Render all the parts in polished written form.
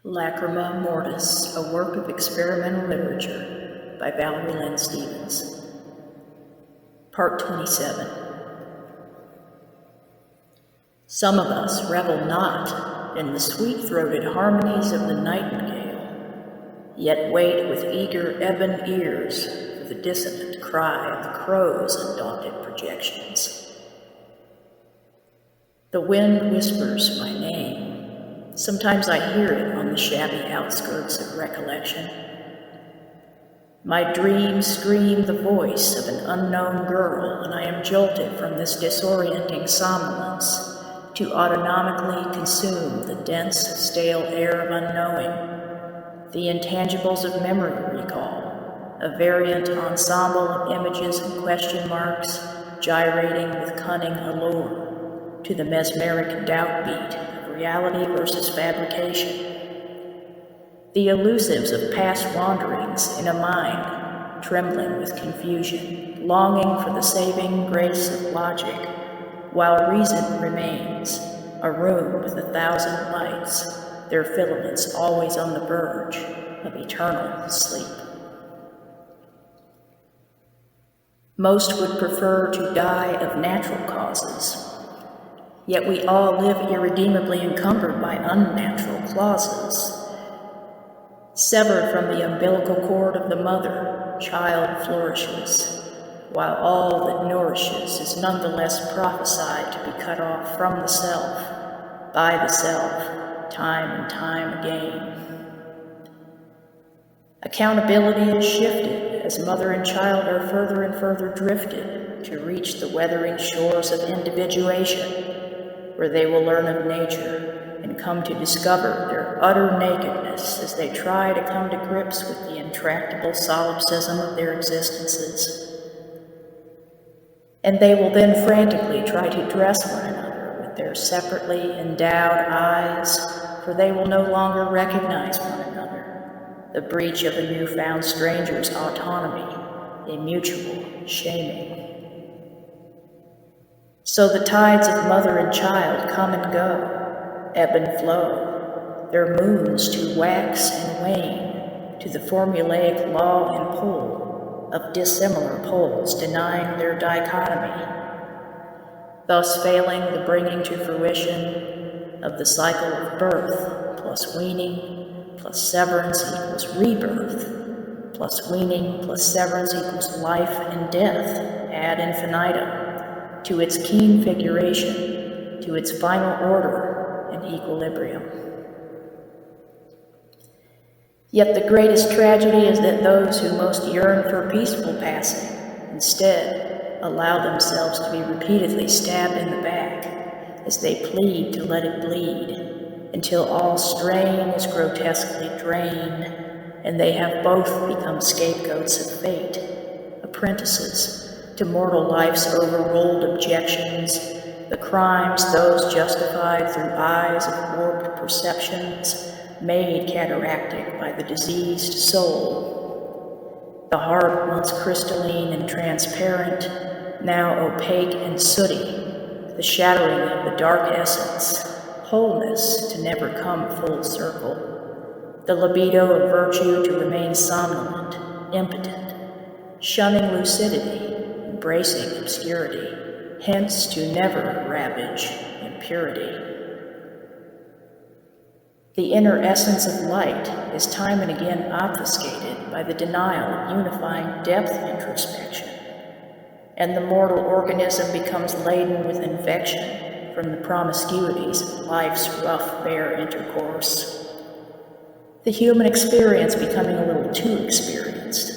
Lacrima, Mortis, a work of experimental literature by Valerie Lynn Stevens. Part 27. Some of us revel not in the sweet-throated harmonies of the nightingale, yet wait with eager ebon ears for the dissonant cry of the crow's undaunted projections. The wind whispers my name. Sometimes I hear it on the shabby outskirts of recollection. My dreams scream the voice of an unknown girl, and I am jolted from this disorienting somnolence to autonomically consume the dense, stale air of unknowing, the intangibles of memory recall, a variant ensemble of images and question marks gyrating with cunning allure to the mesmeric doubt beat of reality versus fabrication. The elusives of past wanderings in a mind trembling with confusion, longing for the saving grace of logic, while reason remains a room with 1,000 lights, their filaments always on the verge of eternal sleep. Most would prefer to die of natural causes, yet we all live irredeemably encumbered by unnatural clauses. Severed from the umbilical cord of the mother, child flourishes, while all that nourishes is nonetheless prophesied to be cut off from the self, by the self, time and time again. Accountability is shifted as mother and child are further and further drifted to reach the weathering shores of individuation, where they will learn of nature and come to discover their utter nakedness as they try to come to grips with the intractable solipsism of their existences. And they will then frantically try to dress one another with their separately endowed eyes, for they will no longer recognize one another, the breach of a newfound stranger's autonomy, a mutual shaming. So the tides of mother and child come and go, ebb and flow, their moons to wax and wane, to the formulaic law and pull of dissimilar poles denying their dichotomy, thus failing the bringing to fruition of the cycle of birth plus weaning plus severance equals rebirth, plus weaning plus severance equals life and death ad infinitum, to its keen figuration, to its final order and equilibrium. Yet the greatest tragedy is that those who most yearn for peaceful passing instead allow themselves to be repeatedly stabbed in the back as they plead to let it bleed, until all strain is grotesquely drained, and they have both become scapegoats of fate, apprentices to mortal life's overrolled objections, the crimes those justified through eyes of warped perceptions, made cataractic by the diseased soul. The heart, once crystalline and transparent, now opaque and sooty, the shattering of the dark essence, wholeness to never come full circle, the libido of virtue to remain somnolent, impotent, shunning lucidity, embracing obscurity, hence to never ravage impurity. The inner essence of light is time and again obfuscated by the denial of unifying depth introspection, and the mortal organism becomes laden with infection from the promiscuities of life's rough, bare intercourse. The human experience becoming a little too experienced,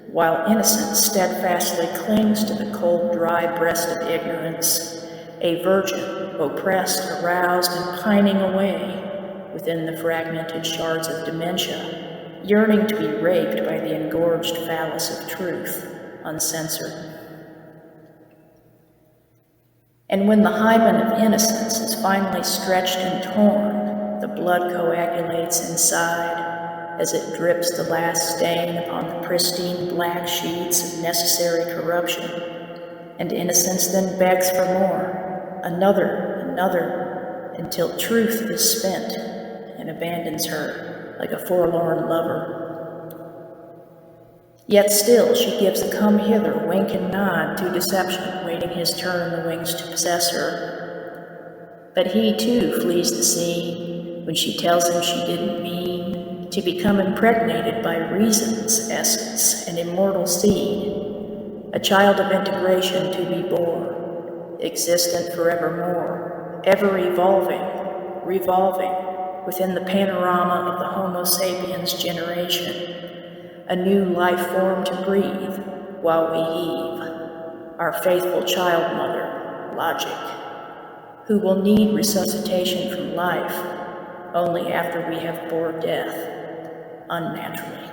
while innocence steadfastly clings to the cold, dry breast of ignorance, a virgin oppressed, aroused, and pining away within the fragmented shards of dementia, yearning to be raped by the engorged phallus of truth, uncensored. And when the hymen of innocence is finally stretched and torn, the blood coagulates inside as it drips the last stain upon the pristine black sheets of necessary corruption, and innocence then begs for more, another, until truth is spent, and abandons her like a forlorn lover. Yet still she gives a come hither wink and nod to deception, waiting his turn in the wings to possess her. But he too flees the scene when she tells him she didn't mean to become impregnated by reason's essence, an immortal seed, a child of integration to be born, existent forevermore, ever evolving, revolving within the panorama of the Homo sapiens generation, a new life form to breathe while we heave, our faithful child mother, logic, who will need resuscitation from life only after we have bore death unnaturally.